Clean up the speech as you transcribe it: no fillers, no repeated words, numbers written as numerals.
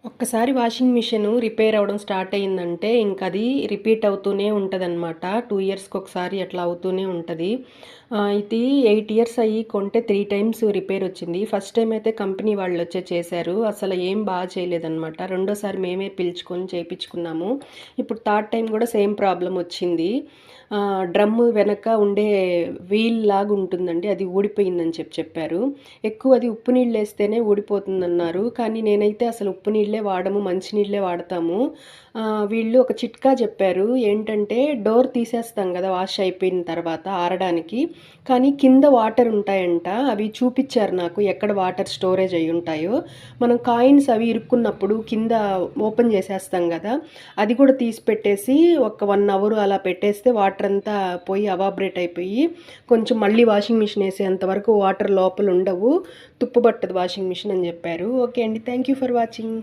ఒక్కసారి washing machine repair అవ్వడం start అయిందంటే ఇంకది రిపీట్ అవుతూనే ఉంటదనమాట. 2 ఇయర్స్‌కి ఒకసారి అట్లా అవుతూనే ఉంటది. ఇది 8 ఇయర్స్ అయ్యి కొంటే 3 టైమ్స్ రిపేర్ వచ్చింది. ఫస్ట్ టైమ్ అయితే కంపెనీ వాళ్ళొచ్చే చేశారు. అసలు ఏం చేయలేదనమాట. రెండోసారి మేమే పిలుచుకొని చేపిచ్చుకున్నాము. ఇప్పుడు థర్డ్ టైమ్ కూడా సేమ్ ప్రాబ్లమ్ వచ్చింది. డ్రమ్ము వెనక ఉండే వీల్ లాగా ఉంటుందండి. అది ఊడిపోయిందని చెప్పారు. ఎక్కువ అది ఉప్పు నీళ్ళేస్తేనే ఊడిపోతుందన్నారు. కానీ నేనైతే అసలు ఉప్పు నీళ్ళే వాడము, మంచినీళ్ళే వాడతాము. వీళ్ళు ఒక చిట్కా చెప్పారు. ఏంటంటే డోర్ తీసేస్తాం కదా వాష్ అయిపోయిన తర్వాత ఆరడానికి. కానీ కింద వాటర్ ఉంటాయంట. అవి చూపిచ్చారు నాకు ఎక్కడ వాటర్ స్టోరేజ్ అయ్యి ఉంటాయో. మనం కాయిన్స్ అవి ఇరుక్కున్నప్పుడు కింద ఓపెన్ చేసేస్తాం కదా! అది కూడా తీసి పెట్టేసి ఒక 1 అవర్ అలా పెట్టేస్తే వాటర్ అంతా పోయి అవాపరేట్ అయిపోయి కొంచెం మళ్ళీ వాషింగ్ మిషన్ ఏసేంత వరకు వాటర్ లోపల ఉండవు. తుప్పు పట్టదు వాషింగ్ మిషన్ అని చెప్పారు. ఓకే అండి. Thank you for watching.